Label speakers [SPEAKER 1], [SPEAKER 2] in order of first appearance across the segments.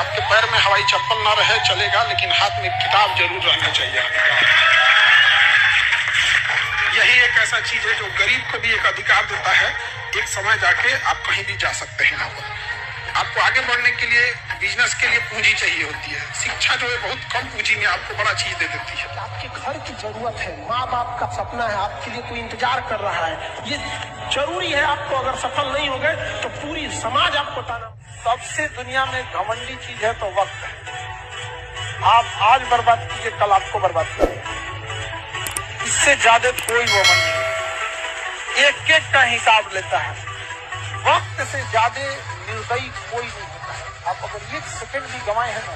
[SPEAKER 1] आपके पैर में हवाई चप्पल ना रहे चलेगा, लेकिन हाथ में किताब जरूर रहना चाहिए। यही एक ऐसा चीज है जो गरीब को भी एक अधिकार देता है, एक समय जाके आप कहीं भी जा सकते हैं। यहाँ पर आपको आगे बढ़ने के लिए, बिजनेस के लिए पूंजी चाहिए होती है। शिक्षा जो है बहुत कम पूंजी में आपको बड़ा चीज दे देती है। आपके घर की जरूरत है, माँ बाप का सपना है, आपके लिए कोई इंतजार कर रहा है, ये जरूरी है। आपको अगर सफल नहीं हो गए तो पूरी समाज आपको ताना।
[SPEAKER 2] सबसे दुनिया में घमंडी चीज है तो वक्त है। आप आज बर्बाद कीजिए, कल आपको बर्बाद करेंगे। इससे ज्यादा कोई वो नहीं, एक एक का हिसाब लेता है। वक्त से ज्यादा निर्दयी कोई नहीं होता है। आप अगर एक सेकंड भी गंवाए हैं ना,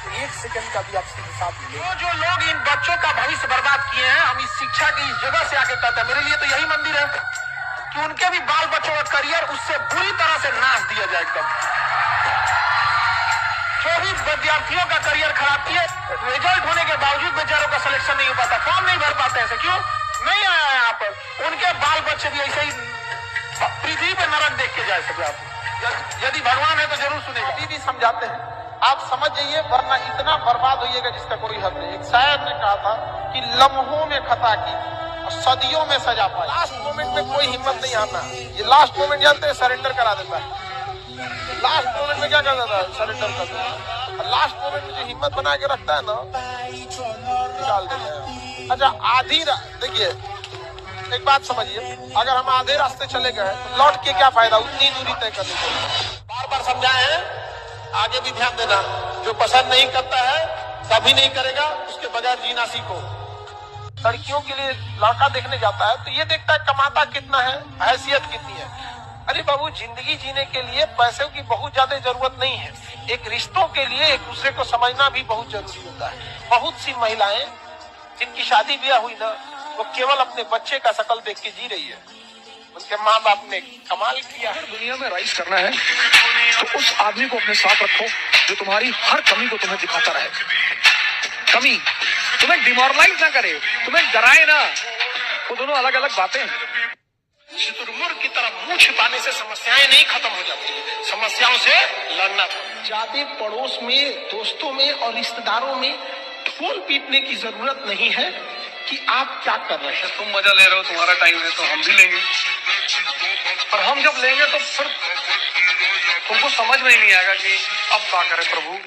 [SPEAKER 2] तो एक सेकंड का भी आपसे हिसाब मिलेगा।
[SPEAKER 1] जो लोग इन बच्चों का भविष्य बर्बाद किए हैं, हम इस शिक्षा की इस जगह से आगे कहते हैं, मेरे लिए तो यही मंदिर है कि उनके भी बाल बच्चों का करियर उससे बुरी तरह से नाश दिया जाए। एकदम जो भी विद्यार्थियों का करियर खराब किए, रिजल्ट होने के बावजूद बेचारों का सिलेक्शन नहीं हो पाता, फॉर्म नहीं भर पाते, ऐसे क्यों नहीं आया यहाँ पर। उनके बाल बच्चे भी ऐसे ही पृथ्वी पे नरक देख के जाए सके। आप यदि भगवान है तो जरूर सुनेगा।
[SPEAKER 2] अभी भी समझाते हैं, आप समझ जाइए, वरना इतना बर्बाद होइएगा जिसका कोई हद नहीं। एक शायर ने कहा था कि लम्हों में खता की और सदियों में सजा पाई। लास्ट मोमेंट में कोई हिम्मत नहीं आना। ये लास्ट मोमेंट जानते हैं, सरेंडर करा देता है। लास्ट मोमेंट में क्या कर देता है, सरेंडर कर देता है। लास्ट मोमेंट में जो हिम्मत बना के रखता है ना, निकाल देता है। अच्छा, आधी देखिए, एक बात समझिए, अगर हम आधे रास्ते चले गए तो लौट के क्या फायदा, उतनी दूरी तय करनी चाहिए।
[SPEAKER 1] बार बार समझाए हैं, आगे भी ध्यान देना। जो पसंद नहीं करता है कभी नहीं करेगा, उसके बगैर जीना सीखो।
[SPEAKER 2] लड़कियों के लिए लड़का देखने जाता है तो ये देखता है कमाता कितना है, हैसियत कितनी है। अरे बाबू, जिंदगी जीने के लिए पैसों की बहुत ज्यादा जरूरत नहीं है। एक रिश्तों के लिए एक दूसरे को समझना भी बहुत जरूरी होता है। बहुत सी महिलाएं जिनकी शादी ब्याह हुई ना, वो केवल अपने बच्चे का शकल देख के जी रही है। उनके माँ बाप ने कमाल किया है।
[SPEAKER 3] दुनिया में राइज करना है तो उस आदमी को अपने साथ रखो जो तुम्हारी हर कमी को तुम्हें दिखाता रहे। कमी तुम्हें डिमोरलाइज ना करे, तुम्हें डराए ना। वो दोनों अलग अलग बातें हैं।
[SPEAKER 1] शुतुरमुर्ग की तरह मुंह छिपाने से समस्याएं नहीं खत्म हो जाती, समस्याओं से लड़ना।
[SPEAKER 2] ज्यादा पड़ोस में, दोस्तों में और रिश्तेदारों में ढोल पीटने की जरूरत नहीं है कि आप क्या कर रहे हैं।
[SPEAKER 3] तुम मजा ले रहे हो, तुम्हारा टाइम है तो हम भी लेंगे। और हम जब लेंगे तो फिर तुमको समझ में ही नहीं आएगा कि अब क्या करें प्रभु।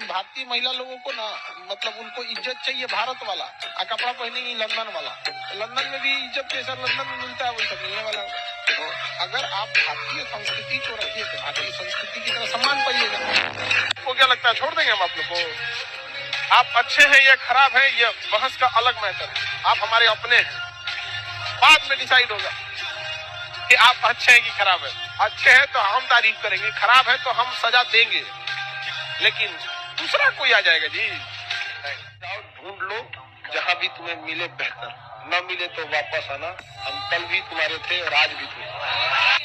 [SPEAKER 2] भारतीय महिला लोगों को ना, मतलब उनको इज्जत चाहिए भारत वाला, और कपड़ा पहनेंगी लंदन वाला। लंदन में भी इज्जत जैसा लंदन में मिलता है वैसा मिलने वाला। तो अगर आप भारतीय संस्कृति को रखिए तो भारतीय संस्कृति की तरह सम्मान पाइएगा।
[SPEAKER 1] आपको क्या लगता है, छोड़ देंगे हम आप लोग को? आप अच्छे हैं या खराब हैं, ये बहस का अलग मैटर है। आप हमारे अपने हैं, बाद में डिसाइड होगा कि आप अच्छे हैं कि खराब है। अच्छे हैं तो हम तारीफ करेंगे, खराब है तो हम सजा देंगे, लेकिन दूसरा कोई आ जाएगा जी। जाओ ढूंढ लो, जहां भी तुम्हें मिले बेहतर, न मिले तो वापस आना। हम कल भी तुम्हारे थे और आज भी थे।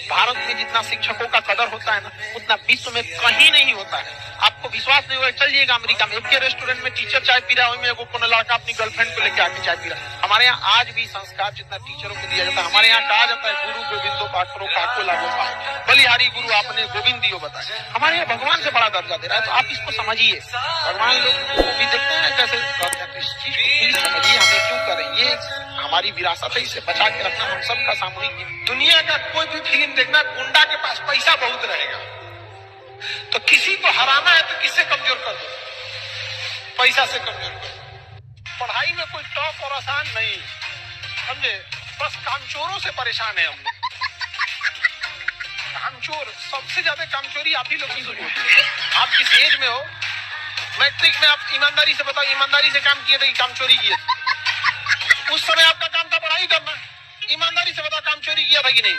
[SPEAKER 1] भारत में जितना शिक्षकों का कदर होता है ना, उतना विश्व में कहीं नहीं होता है। आपको विश्वास नहीं होगा, चल जाइएगा अमेरिका में, एक रेस्टोरेंट में टीचर चाय पी रहा है, कोनो लड़का अपनी गर्लफ्रेंड को लेकर आके चाय पी रहा है। हमारे यहाँ आज भी संस्कार जितना टीचरों को दिया जाता है, हमारे यहाँ कहा जाता है गुरु गोविंदो पाखरो काको लागो पाए, बलिहारी गुरु आपने गोविंद दियो बताए। हमारे यहाँ भगवान से बड़ा दर्जा दे रहा है, तो आप इसको समझिए। भगवान लोग भी देखते हैं कैसे कहते हैं, इस चीज को प्लीज समझिए, हमें क्यों करें, ये हमारी विरासत है, इसे बचा के रखना हम सबका सामूहिक। दुनिया का कोई भी फिल्म देखना, गुंडा के पास पैसा बहुत रहेगा, तो किसी को हराना है तो किससे कमजोर कर दो, पैसा से कमजोर कर दो। पढ़ाई में कोई टॉप और आसान नहीं, समझे, बस कामचोरों से परेशान है हम लोग। कामचोर, सबसे ज्यादा कामचोरी आप ही लोग की होती है। आप किस एज में हो, मैट्रिक में आप ईमानदारी से बताओ, ईमानदारी से काम किए थे कि कामचोरी किए? उस समय आपका काम था पढ़ाई करना, ईमानदारी से बताओ काम चोरी किया था कि नहीं?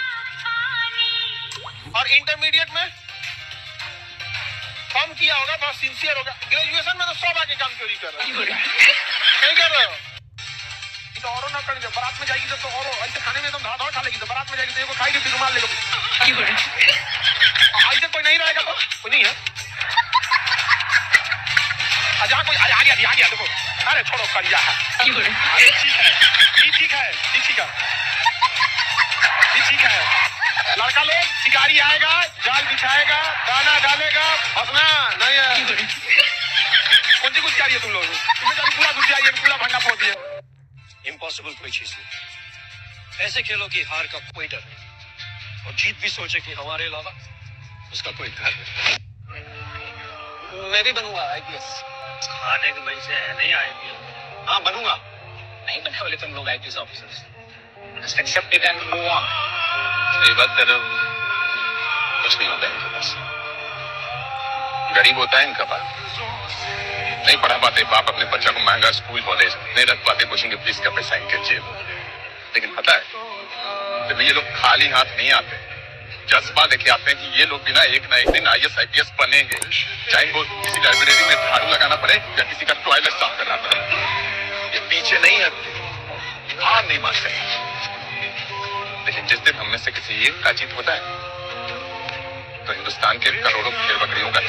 [SPEAKER 1] और इंटरमीडिएट में कम किया होगा, बहुत सिंसियर होगा। ग्रेजुएशन में तो सब आके काम चोरी कर रहे हो, नहीं कर रहे हो? तो औरों ना करेंगे, बारात में जाएगी तो औरों ऐसे खाने में एकदम धाड़ खा लेगी, तो बारात में जाएगी तो खाई के फिर रुमाल लेगा। ऐसे कोई नहीं रहेगा तो कोई नहीं है। जहाँ कोई आ गया देखो, अरे छोड़ो करिया है, अरे ठीक है, ठीक है, ठीक है, ठीक है। लड़का लोग शिकारी आएगा, जाल बिछाएगा, दाना डालेगा, फंसना
[SPEAKER 3] रही है तुम लोग, जिम्मेदारी पूरा घुस जाइए, पूरा भंडा फोड़ दिए।
[SPEAKER 4] इम्पॉसिबल कोई चीज नहीं, ऐसे खेलो कि हार का कोई डर नहीं और जीत भी सोचे कि हमारे अलावा उसका कोई घर नहीं। मैं भी बनूंगा आईपीएस। खाने के पैसे है नहीं आईपीएस। हाँ बनूंगा। नहीं बनने वाले तुम लोग IPS officers. Just accept it and move on.
[SPEAKER 5] सही बात कर रहे हो, कुछ नहीं होता इनके पास, गरीब होता है इनका बाप, नहीं पढ़ा पाते बाप अपने बच्चा को महंगा स्कूल कॉलेज, नहीं रख पाते कोचिंग की फीस का पैसा इनके जेब। लेकिन पता है जब ये लोग खाली हाथ नहीं आते, जज्बा लेके आते हैं कि ये लोग भी ना एक दिन IAS IPS बनेंगे, चाहे वो किसी लाइब्रेरी में झाड़ू लगाना पड़े या किसी का टॉयलेट साफ करना पड़े। ये पीछे नहीं हटते, हार नहीं मानते। लेकिन जिस दिन हम में से किसी एक का जीत होता है तो हिंदुस्तान के करोड़ों भेड़ बकरियों का